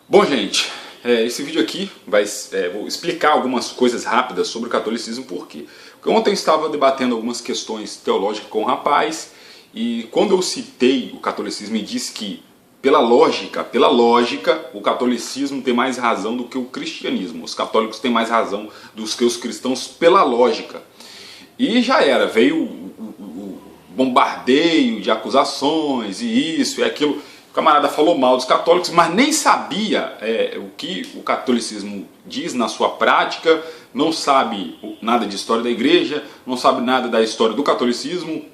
Bom, gente, esse vídeo aqui vou explicar algumas coisas rápidas sobre o catolicismo, por quê? Porque ontem eu estava debatendo algumas questões teológicas com um rapaz, e quando eu citei o catolicismo e disse que, pela lógica, o catolicismo tem mais razão do que o cristianismo, os católicos têm mais razão do que os cristãos pela lógica. E já era, veio o bombardeio de acusações e isso e aquilo. O camarada falou mal dos católicos, mas nem sabia o que o catolicismo diz na sua prática, não sabe nada de história da igreja, não sabe nada da história do catolicismo.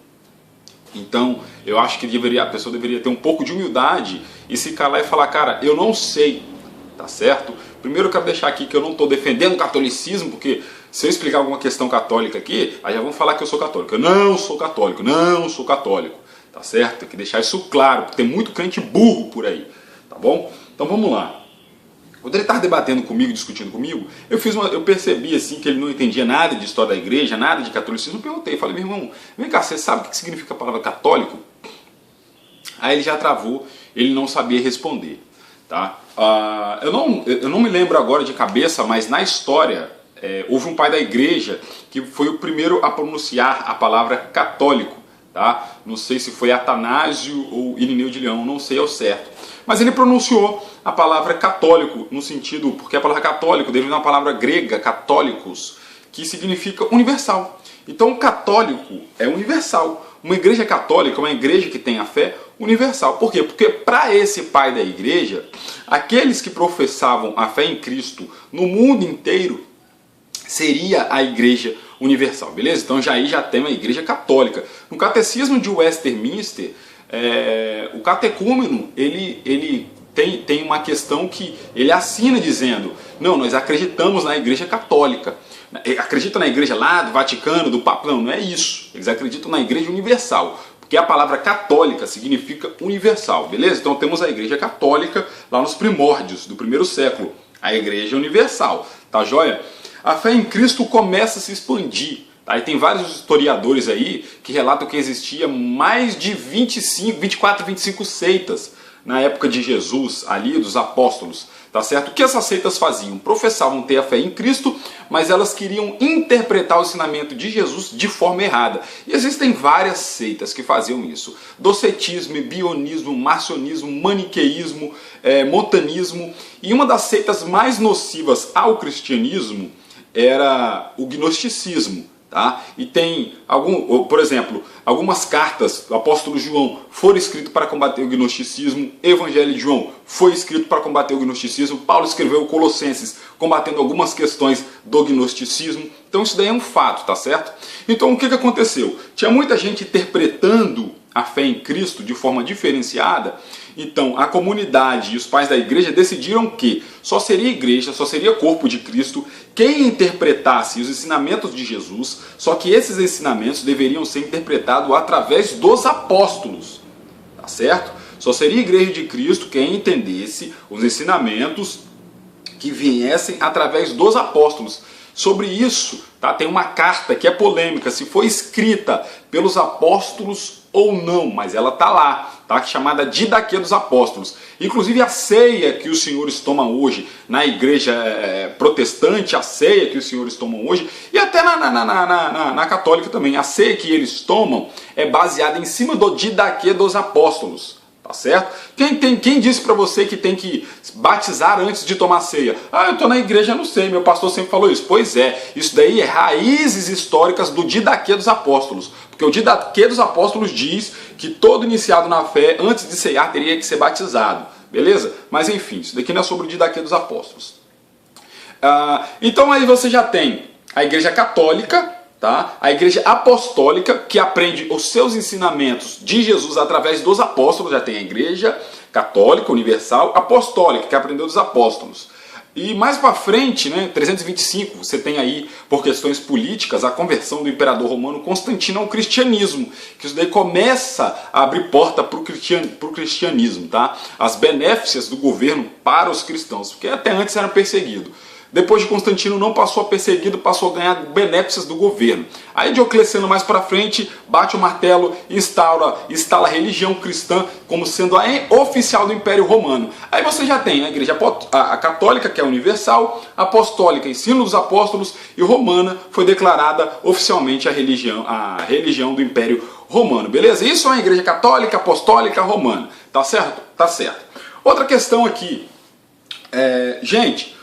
Então eu acho que a pessoa deveria ter um pouco de humildade e se calar e falar, cara, eu não sei, tá certo? Primeiro eu quero deixar aqui que eu não estou defendendo o catolicismo, porque se eu explicar alguma questão católica aqui, aí já vão falar que eu sou católico. Eu não sou católico, não sou católico. Tá certo? Tem que deixar isso claro, porque tem muito crente burro por aí, tá bom? Então vamos lá. Quando ele estava debatendo comigo, discutindo comigo, eu percebi assim que ele não entendia nada de história da igreja, nada de catolicismo. Eu perguntei, falei, meu irmão, vem cá, você sabe o que significa a palavra católico? Aí ele já travou, ele não sabia responder, tá? Eu não me lembro agora de cabeça, mas na história houve um pai da igreja que foi o primeiro a pronunciar a palavra católico. Tá? Não sei se foi Atanásio ou Irineu de Leão, não sei ao certo. Mas ele pronunciou a palavra católico, no sentido, porque a palavra católico deriva de uma palavra grega, católicos, que significa universal. Então católico é universal. Uma igreja católica é uma igreja que tem a fé universal. Por quê? Porque para esse pai da igreja, aqueles que professavam a fé em Cristo no mundo inteiro, seria a igreja universal, beleza? Então já tem uma igreja católica. No catecismo de Westminster, o catecúmeno, ele tem uma questão que ele assina dizendo, não, nós acreditamos na igreja católica. Acreditam na igreja lá do Vaticano, do Papa? Não, não é isso. Eles acreditam na igreja universal. Porque a palavra católica significa universal, beleza? Então temos a igreja católica lá nos primórdios do primeiro século. A igreja universal, tá joia? A fé em Cristo começa a se expandir. Tá? E tem vários historiadores aí que relatam que existia mais de 24, 25 seitas na época de Jesus, ali dos apóstolos. Tá certo? O que essas seitas faziam? Professavam ter a fé em Cristo, mas elas queriam interpretar o ensinamento de Jesus de forma errada. E existem várias seitas que faziam isso. Docetismo, bionismo, marcionismo, maniqueísmo, montanismo. E uma das seitas mais nocivas ao cristianismo era o gnosticismo, tá? E tem, por exemplo, algumas cartas do apóstolo João foram escritas para combater o gnosticismo, Evangelho de João foi escrito para combater o gnosticismo, Paulo escreveu Colossenses combatendo algumas questões do gnosticismo, então isso daí é um fato, tá certo? Então o que aconteceu? Tinha muita gente interpretando a fé em Cristo de forma diferenciada. Então a comunidade e os pais da igreja decidiram que só seria igreja, só seria corpo de Cristo quem interpretasse os ensinamentos de Jesus, só que esses ensinamentos deveriam ser interpretados através dos apóstolos, tá certo? Só seria igreja de Cristo quem entendesse os ensinamentos que viessem através dos apóstolos. Sobre isso, tá, tem uma carta que é polêmica, se foi escrita pelos apóstolos ou não, mas ela está lá, tá, chamada Didaquê dos Apóstolos. Inclusive a ceia que os senhores tomam hoje na igreja protestante, a ceia que os senhores tomam hoje, e até na católica também, a ceia que eles tomam é baseada em cima do Didaquê dos Apóstolos. Tá certo? Quem disse para você que tem que batizar antes de tomar ceia? Ah, eu estou na igreja, não sei, meu pastor sempre falou isso. Pois é, isso daí é raízes históricas do Didaquê dos Apóstolos. Porque o Didaquê dos Apóstolos diz que todo iniciado na fé, antes de ceiar, teria que ser batizado. Beleza? Mas enfim, isso daqui não é sobre o Didaquê dos Apóstolos. Então aí você já tem a igreja católica, tá? A igreja apostólica, que aprende os seus ensinamentos de Jesus através dos apóstolos. Já tem a igreja católica, universal, apostólica, que aprendeu dos apóstolos. E mais para frente, né, 325, você tem aí, por questões políticas, a conversão do imperador romano Constantino ao cristianismo, que isso daí começa a abrir porta para o cristianismo, tá? As benéficas do governo para os cristãos, porque até antes eram perseguidos. Depois de Constantino não passou a perseguido, passou a ganhar benéficos do governo. Aí Diocleciano mais para frente bate o martelo e instala a religião cristã como sendo a oficial do Império Romano. Aí você já tem a igreja a católica, que é universal, a apostólica, ensino dos apóstolos, e romana foi declarada oficialmente a religião do Império Romano. Beleza? Isso é uma igreja católica, apostólica, romana. Tá certo? Tá certo. Outra questão aqui. Gente,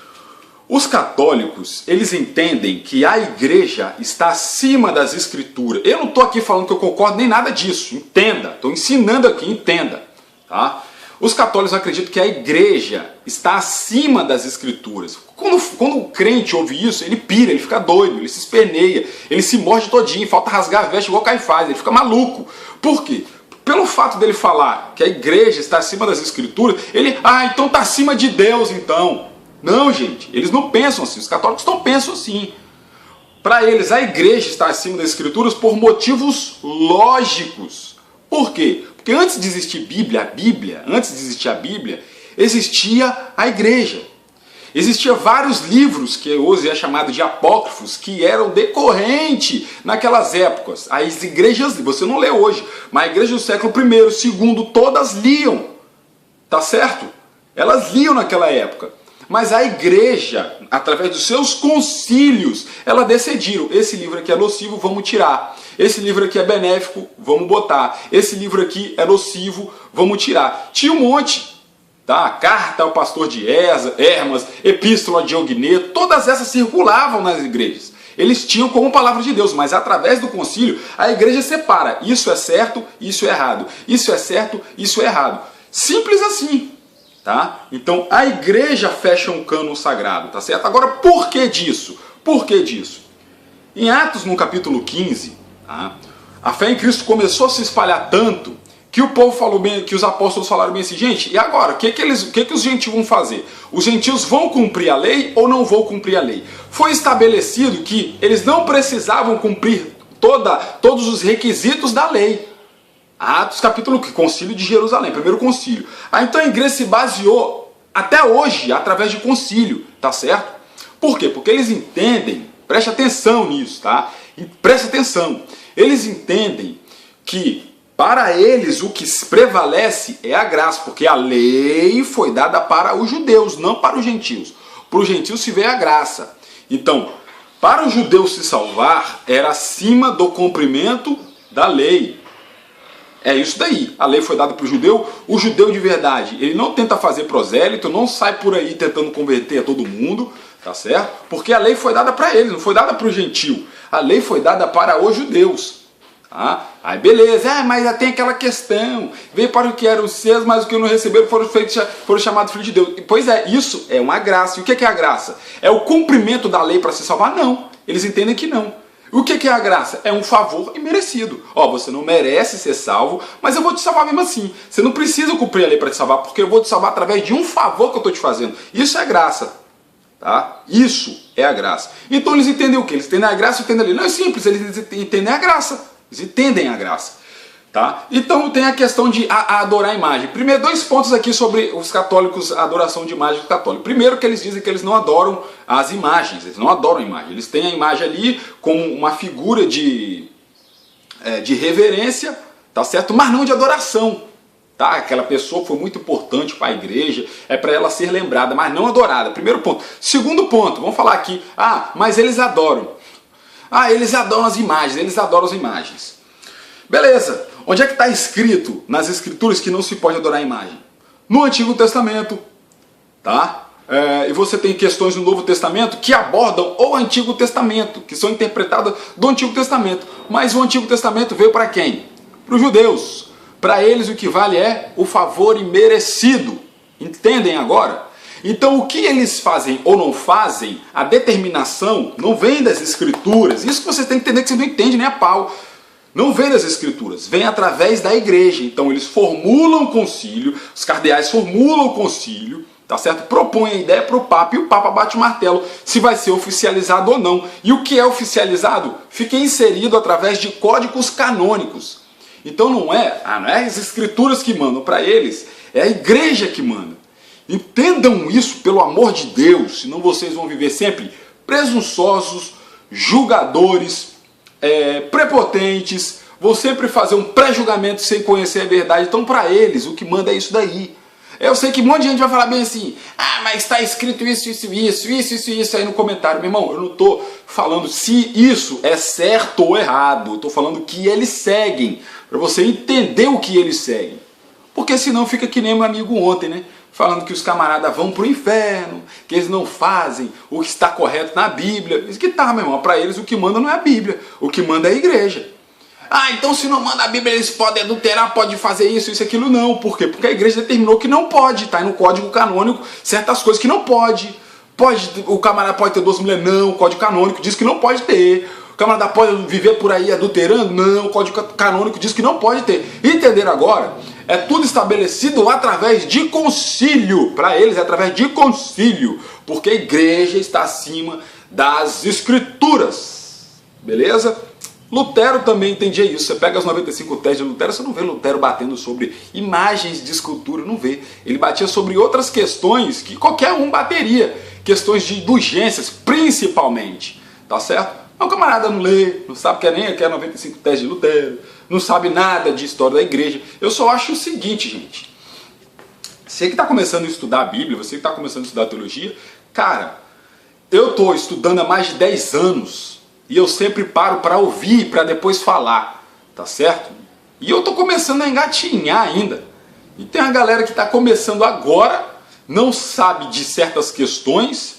os católicos, eles entendem que a igreja está acima das escrituras. Eu não estou aqui falando que eu concordo nem nada disso, entenda. Estou ensinando aqui, entenda. Tá? Os católicos acreditam que a igreja está acima das escrituras. Quando o crente ouve isso, ele pira, ele fica doido, ele se esperneia, ele se morde todinho, falta rasgar a veste igual Caifás, ele fica maluco. Por quê? Pelo fato dele falar que a igreja está acima das escrituras, ele, então está acima de Deus então. Não, gente, eles não pensam assim, os católicos não pensam assim. Para eles, a igreja está acima das escrituras por motivos lógicos. Por quê? Porque antes de existir antes de existir a Bíblia, existia a igreja. Existia vários livros, que hoje é chamado de apócrifos, que eram decorrentes naquelas épocas. As igrejas, você não lê hoje, mas a igreja do século I, II, todas liam. Tá certo? Elas liam naquela época. Mas a igreja, através dos seus concílios, ela decidiram, esse livro aqui é nocivo, vamos tirar. Esse livro aqui é benéfico, vamos botar. Esse livro aqui é nocivo, vamos tirar. Tinha um monte, tá? Carta ao pastor de Hermas, Epístola de Diogneto, todas essas circulavam nas igrejas. Eles tinham como palavra de Deus, mas através do concílio, a igreja separa. Isso é certo, isso é errado. Isso é certo, isso é errado. Simples assim. Tá? Então a igreja fecha um cânon sagrado, tá certo? Agora, por que disso? Por que disso? Em Atos, no capítulo 15, tá? A fé em Cristo começou a se espalhar tanto que o povo falou bem, que os apóstolos falaram bem assim, gente, e agora? O que os gentios vão fazer? Os gentios vão cumprir a lei ou não vão cumprir a lei? Foi estabelecido que eles não precisavam cumprir todos os requisitos da lei. Atos capítulo 15, concílio de Jerusalém, primeiro concílio. Então a igreja se baseou até hoje através de concílio, tá certo? Por quê? Porque eles entendem, preste atenção nisso, tá? E preste atenção, eles entendem que para eles o que prevalece é a graça, porque a lei foi dada para os judeus, não para os gentios. Para os gentios se vê a graça. Então, para os judeus se salvar, era acima do cumprimento da lei. É isso daí, a lei foi dada para o judeu de verdade, ele não tenta fazer prosélito, não sai por aí tentando converter a todo mundo, tá certo? Porque a lei foi dada para ele, não foi dada para o gentil, a lei foi dada para os judeus. Tá? Aí beleza, mas tem aquela questão, veio para o que eram os seus, mas o que não receberam foram chamados filhos de Deus. Pois é, isso é uma graça. E o que é a graça? É o cumprimento da lei para se salvar? Não, eles entendem que não. O que é a graça? É um favor imerecido. Você não merece ser salvo, mas eu vou te salvar mesmo assim. Você não precisa cumprir a lei para te salvar, porque eu vou te salvar através de um favor que eu estou te fazendo. Isso é graça. Tá? Isso é a graça. Então eles entendem o quê? Eles entendem a graça e entendem a lei. Não é simples, eles entendem a graça. Eles entendem a graça. Tá? Então tem a questão de adorar a imagem. Primeiro, 2 pontos aqui sobre os católicos, a adoração de imagem católica. Primeiro, que eles dizem que eles não adoram as imagens, eles não adoram a imagem. Eles têm a imagem ali como uma figura de reverência, tá certo? Mas não de adoração. Tá? Aquela pessoa foi muito importante para a igreja, é para ela ser lembrada, mas não adorada. Primeiro ponto. Segundo ponto, vamos falar aqui. Mas eles adoram. Eles adoram as imagens, eles adoram as imagens. Beleza. Onde é que está escrito nas escrituras que não se pode adorar a imagem? No Antigo Testamento. Tá? E você tem questões no Novo Testamento que abordam o Antigo Testamento, que são interpretadas do Antigo Testamento. Mas o Antigo Testamento veio para quem? Para os judeus. Para eles o que vale é o favor imerecido. Entendem agora? Então o que eles fazem ou não fazem, a determinação não vem das escrituras. Isso que vocês têm que entender, que vocês não entendem nem a pau. Não vem das escrituras, vem através da igreja. Então eles formulam o concílio, os cardeais formulam o concílio, tá certo? Propõem a ideia para o Papa e o Papa bate o martelo se vai ser oficializado ou não. E o que é oficializado fica inserido através de códigos canônicos. Então não é as escrituras que mandam para eles, é a igreja que manda. Entendam isso, pelo amor de Deus, senão vocês vão viver sempre presunçosos, julgadores, prepotentes, vão sempre fazer um pré-julgamento sem conhecer a verdade. Então, para eles, o que manda é isso daí. Eu sei que um monte de gente vai falar bem assim, mas está escrito isso aí no comentário. Meu irmão, eu não estou falando se isso é certo ou errado. Eu estou falando que eles seguem, para você entender o que eles seguem. Porque senão fica que nem meu amigo ontem, né? Falando que os camaradas vão para o inferno, que eles não fazem o que está correto na Bíblia. Isso que tá, meu irmão, para eles o que manda não é a Bíblia, o que manda é a igreja. Então se não manda a Bíblia, eles podem adulterar, pode fazer isso, aquilo. Não. Por quê? Porque a igreja determinou que não pode. Está aí no código canônico certas coisas que não pode. O camarada pode ter 2 mulheres? Não. O código canônico diz que não pode ter. O camarada pode viver por aí adulterando? Não. O código canônico diz que não pode ter. Entenderam agora? É tudo estabelecido através de concílio. Para eles é através de concílio. Porque a igreja está acima das escrituras. Beleza? Lutero também entendia isso. Você pega as 95 teses de Lutero, você não vê Lutero batendo sobre imagens de escultura, não vê. Ele batia sobre outras questões que qualquer um bateria. Questões de indulgências, principalmente. Tá certo? Mas o camarada não lê, não sabe que é nem a 95 teses de Lutero, não sabe nada de história da igreja. Eu só acho o seguinte, gente. Você que está começando a estudar a Bíblia, você que está começando a estudar a teologia, cara, eu estou estudando há mais de 10 anos. E eu sempre paro para ouvir, para depois falar, tá certo? E eu tô começando a engatinhar ainda. E tem uma galera que está começando agora, não sabe de certas questões,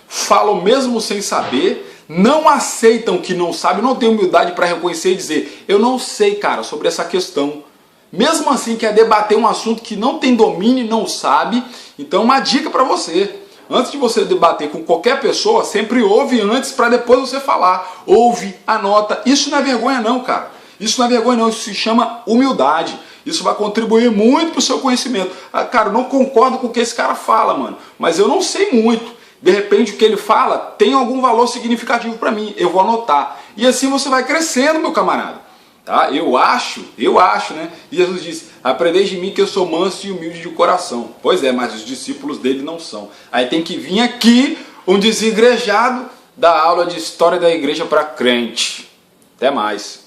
falam mesmo sem saber, não aceitam que não sabe, não tem humildade para reconhecer e dizer, eu não sei, cara, sobre essa questão. Mesmo assim quer debater um assunto que não tem domínio e não sabe. Então uma dica para você. Antes de você debater com qualquer pessoa, sempre ouve antes para depois você falar. Ouve, anota. Isso não é vergonha não, cara. Isso não é vergonha não, isso se chama humildade. Isso vai contribuir muito para o seu conhecimento. Cara, eu não concordo com o que esse cara fala, mano. Mas eu não sei muito. De repente o que ele fala tem algum valor significativo para mim. Eu vou anotar. E assim você vai crescendo, meu camarada. Tá? Eu acho, né? E Jesus disse, aprendeis de mim que eu sou manso e humilde de coração. Pois é, mas os discípulos dele não são. Aí tem que vir aqui um desigrejado dar aula de história da igreja para crente. Até mais.